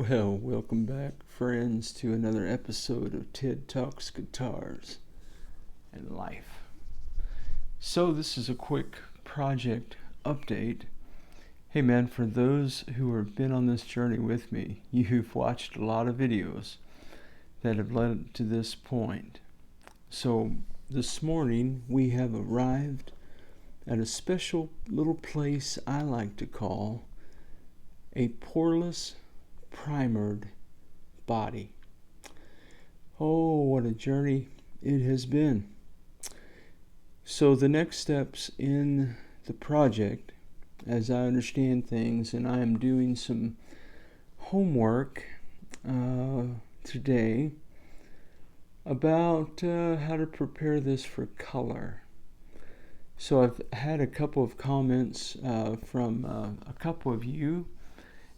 Well, welcome back, friends, to another episode of Ted Talks Guitars and Life. So, this is a quick project update. Hey man, for those who have been on this journey with me, you've watched a lot of videos that have led to this point. So, this morning we have arrived at a special little place I like to call a poreless primered body. Oh, what a journey it has been. So the next steps in the project, as I understand things, and I am doing some homework today about how to prepare this for color. So I've had a couple of comments from a couple of you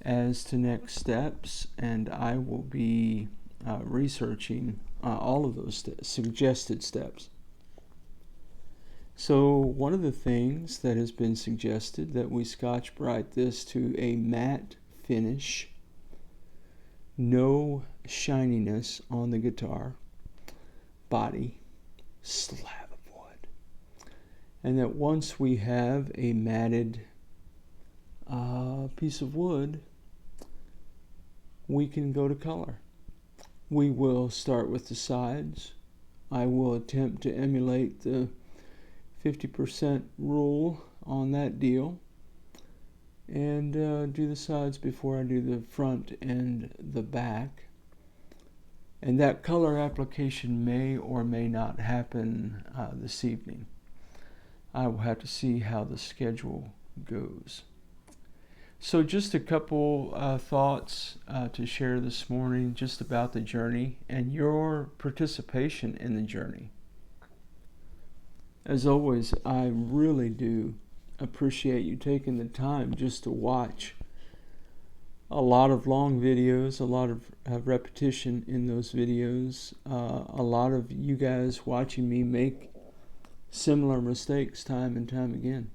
as to next steps, and I will be researching all of those suggested steps. So one of the things that has been suggested that we Scotch-Brite this to a matte finish, no shininess on the guitar body, slab of wood, and that once we have a matted piece of wood, we can go to color. We will start with the sides. I will attempt to emulate the 50% rule on that deal and do the sides before I do the front and the back. And that color application may or may not happen this evening. I will have to see how the schedule goes. So just a couple thoughts to share this morning just about the journey and your participation in the journey. As always, I really do appreciate you taking the time just to watch a lot of long videos, a lot of repetition in those videos, a lot of you guys watching me make similar mistakes time and time again.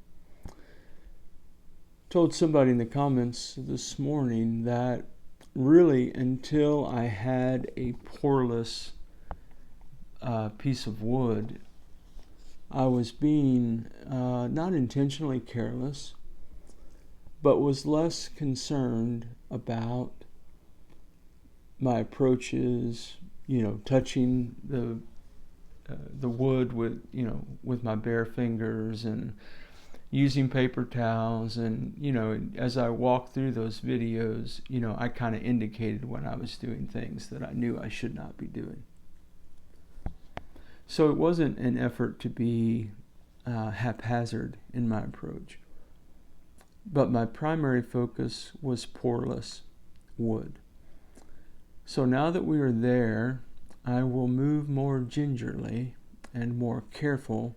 Told somebody in the comments this morning that really until I had a poreless piece of wood, I was being not intentionally careless, but was less concerned about my approaches, touching the wood with my bare fingers and using paper towels, and as I walked through those videos, I kind of indicated when I was doing things that I knew I should not be doing. So it wasn't an effort to be haphazard in my approach, but my primary focus was poreless wood. So now that we are there, I will move more gingerly and more careful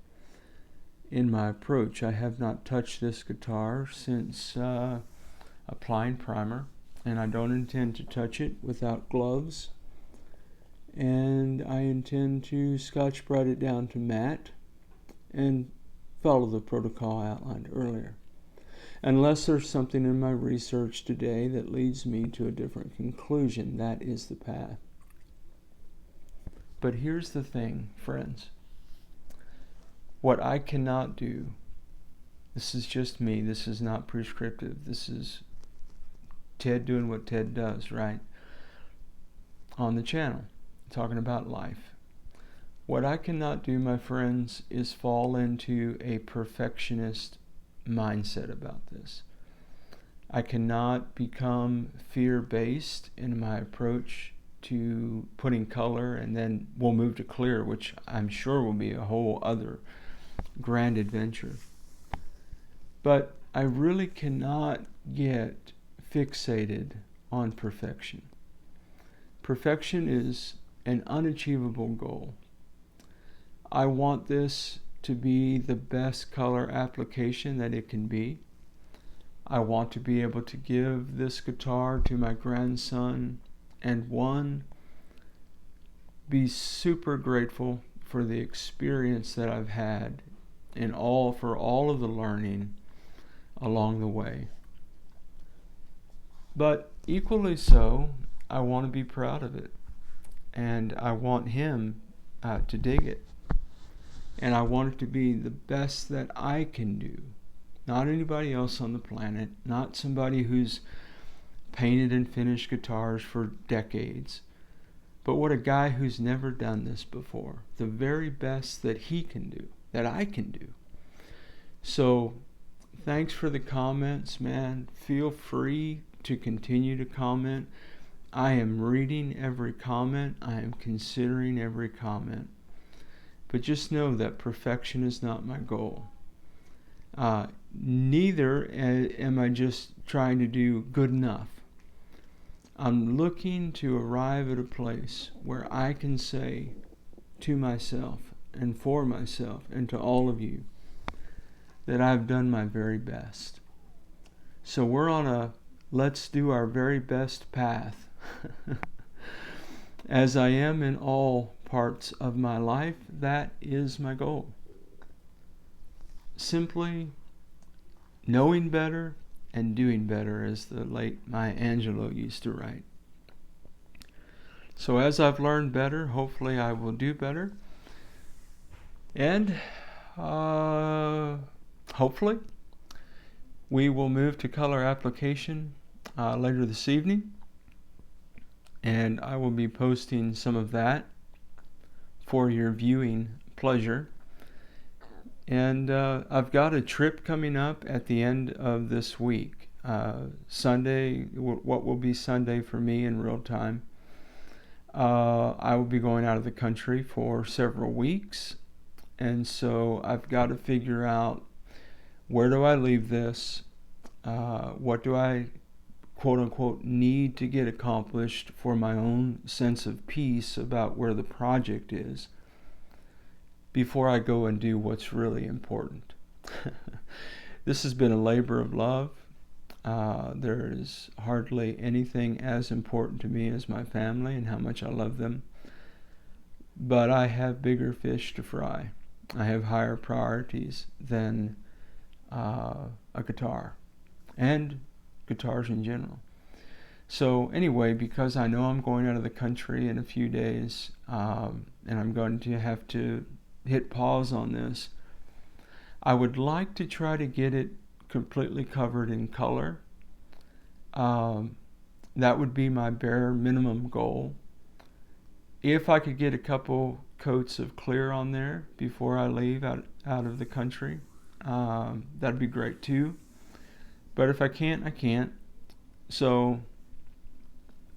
in my approach. I have not touched this guitar since applying primer, and I don't intend to touch it without gloves, and I intend to Scotch-Brite it down to matte and follow the protocol I outlined earlier, unless there's something in my research today that leads me to a different conclusion. That is the path. But here's the thing, friends. What I cannot do, this is just me, this is not prescriptive, this is Ted doing what Ted does, right? On the channel, talking about life. What I cannot do, my friends, is fall into a perfectionist mindset about this. I cannot become fear-based in my approach to putting color, and then we'll move to clear, which I'm sure will be a whole other grand adventure. But I really cannot get fixated on perfection. Perfection is an unachievable goal. I want this to be the best color application that it can be. I want to be able to give this guitar to my grandson and be super grateful for the experience that I've had and for all of the learning along the way. But equally so, I want to be proud of it. And I want him to dig it. And I want it to be the best that I can do. Not anybody else on the planet. Not somebody who's painted and finished guitars for decades. But what a guy who's never done this before. The very best that he can do. That I can do. So, thanks for the comments, man. Feel free to continue to comment. I am reading every comment. I am considering every comment. But just know that perfection is not my goal. Neither am I just trying to do good enough. I'm looking to arrive at a place where I can say to myself and for myself and to all of you that I've done my very best. So we're on a let's do our very best path. As I am in all parts of my life, that is my goal. Simply knowing better and doing better, as the late Maya Angelou used to write. So as I've learned better, hopefully I will do better. And hopefully we will move to color application later this evening. And I will be posting some of that for your viewing pleasure. And I've got a trip coming up at the end of this week. Sunday, what will be Sunday for me in real time. I will be going out of the country for several weeks. And so I've got to figure out, where do I leave this? What do I, quote unquote, need to get accomplished for my own sense of peace about where the project is before I go and do what's really important. This has been a labor of love. There is hardly anything as important to me as my family and how much I love them. But I have bigger fish to fry. I have higher priorities than a guitar and guitars in general. So anyway, because I know I'm going out of the country in a few days, and I'm going to have to hit pause on this, I would like to try to get it completely covered in color. That would be my bare minimum goal. If I could get a couple coats of clear on there before I leave out of the country, that'd be great too. But if I can't, I can't. So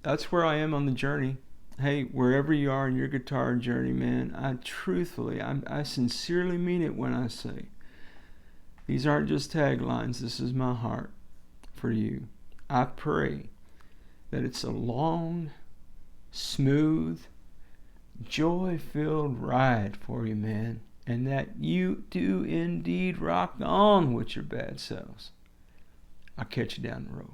that's where I am on the journey. Hey, wherever you are in your guitar journey, man, I sincerely mean it when I say, these aren't just taglines. This is my heart for you. I pray that it's a long, smooth, joy-filled ride for you, man, and that you do indeed rock on with your bad selves. I'll catch you down the road.